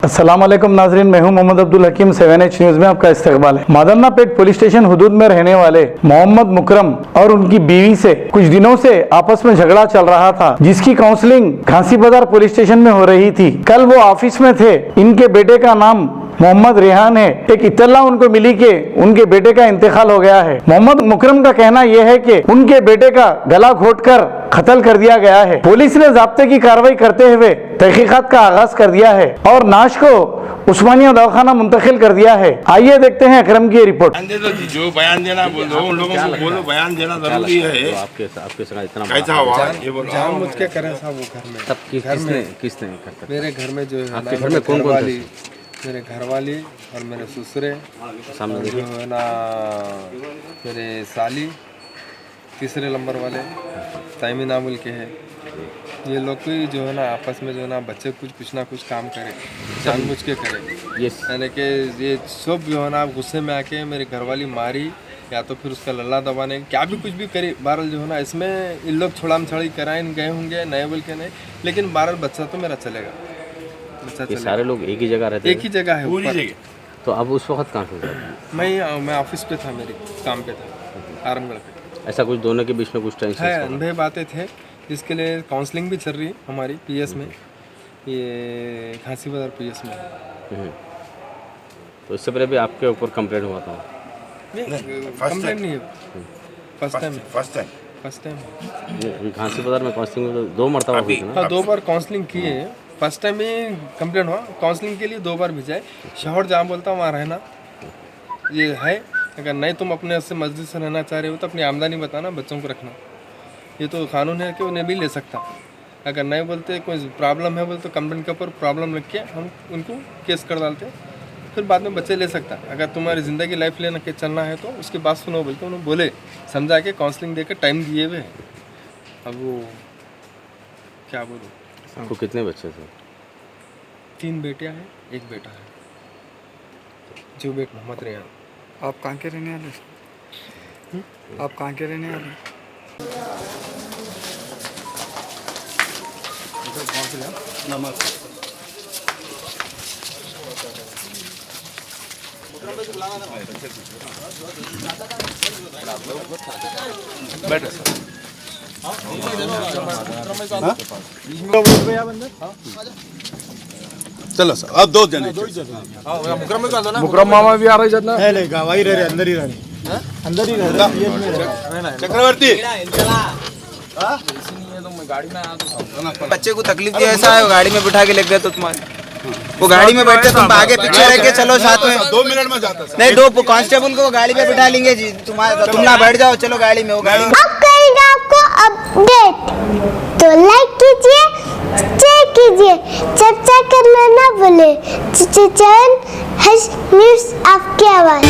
अस्सलाम वालेकुम नाजरीन, मैं हूं मोहम्मद अब्दुल हकीम। 7H न्यूज में आपका इस्तकबाल है। मादन्नापेट पुलिस स्टेशन हुदूद में रहने वाले मोहम्मद मुकरम और उनकी बीवी से कुछ दिनों से आपस में झगड़ा चल रहा था, जिसकी काउंसलिंग घासी बाजार पुलिस स्टेशन में हो रही थी। कल वो ऑफिस में थे। इनके बेटे का नाम मोहम्मद रेहान है। एक इत्तला उनको मिली कि उनके बेटे का इंतकाल हो गया है। मोहम्मद मुकरम का कहना यह है कि उनके बेटे का गला घोटकर कत्ल कर दिया गया है। पुलिस ने ज़ाब्ते की कार्रवाई करते हुए तहकीकात का आगाज कर दिया है और नाश को उस्मानिया दवाखाना मुंतकिल कर दिया है। आइए देखते हैं अकरम की रिपोर्ट। जो बयान देना बोलो, उन लोगों को बोलो बयान देना जरूरी है। आपके साथ इतना कैसा हुआ ये बोलो। जान मुझ के करे साहब वो घर में। तब किसने करता? मेरे घर में जो है आपके घर में कौन कौन थे? मेरे घरवाली और मेरे ससुरे, सामने जो है ना मेरे साली, तीसरे नंबर वाले ताइमी नामुल के हैं। ये लोग भी जो है ना आपस में जो है ना बच्चे कुछ ना कुछ काम करे, जानबूझ के करे। यानी कि ये सब जो है ना गुस्से में आके मेरी घरवाली मारी या तो फिर उसका लल्ला दबाने क्या भी कुछ भी करी। बहरहाल जो है ना इसमें इन लोग छोड़ाम छड़ी कराए गए होंगे, नए बोल के नहीं, लेकिन बहरहाल बच्चा तो मेरा चलेगा। ये सारे लोग एक ही जगह रहते हैं? एक ही जगह है, पूरी जगह। तो अब उस वक्त कहाँ से जाते? मैं ऑफिस पे था, मेरे काम पे था आरामगढ़ पे। ऐसा कुछ दोनों के बीच में कुछ टेंशन है, अनबे बातें थे, जिसके लिए काउंसलिंग भी चल रही है हमारी पीएस में, ये घासी बाजार पीएस में। तो इससे पहले भी आपके ऊपर कंप्लेंट हुआ था? कंप्लेंट नहीं है, फर्स्ट टाइम घासी बाजार में काउंसलिंग 2 मरतबा हुई थी ना? हाँ, 2 बार काउंसलिंग किए। फर्स्ट टाइम में कंप्लेंट हुआ, काउंसलिंग के लिए 2 बार भेजा है। शहर जहाँ बोलता हूँ वहाँ रहना ये है। अगर नहीं तुम अपने से मस्जिद से रहना चाह रहे हो तो अपनी आमदनी बताना, बच्चों को रखना, ये तो कानून है कि उन्हें भी ले सकता। अगर नहीं बोलते कोई प्रॉब्लम है बोलते तो कंप्लेंट के ऊपर प्रॉब्लम रख के हम उनको केस कर डालते, फिर बाद में बच्चे ले सकता। अगर तुम्हारी ज़िंदगी लाइफ लेना के चलना है तो उसकी बात सुनो बोलते उन्होंने बोले, समझा के काउंसलिंग दे के टाइम दिए हुए। अब वो क्या बोलूँ। आपको कितने बच्चे थे? 3 बेटियां हैं, 1 बेटा है, जो बेट मोहम्मद रेहान। आप कहाँ के रहने वाले? आप कहाँ के रहने वाले? बैठो सर। चलो सर, अब 2 जने। मुकरम मामा भी आ रहे हैं। नहीं वही रह रहे, अंदर ही रह रहे, अंदर ही रह रहे। चक्रवर्ती बच्चे को तकलीफ दिया ऐसा है, गाड़ी में बिठा के ले गए तो तुम्हारे वो गाड़ी में बैठे, तुम आगे पीछे रह के चलो साथ में। 2 मिनट में जाता नहीं, 2 कांस्टेबल को गाड़ी पे बिठा लेंगे जी, तुम ना बैठ जाओ, चलो गाड़ी में। वो गाड़ी में अब करेंगे आपको अपडेट, तो लाइक कीजिए, शेयर कीजिए, चर्चा करना ना भूले। चैनल न्यूज़ आपकी आवाज़।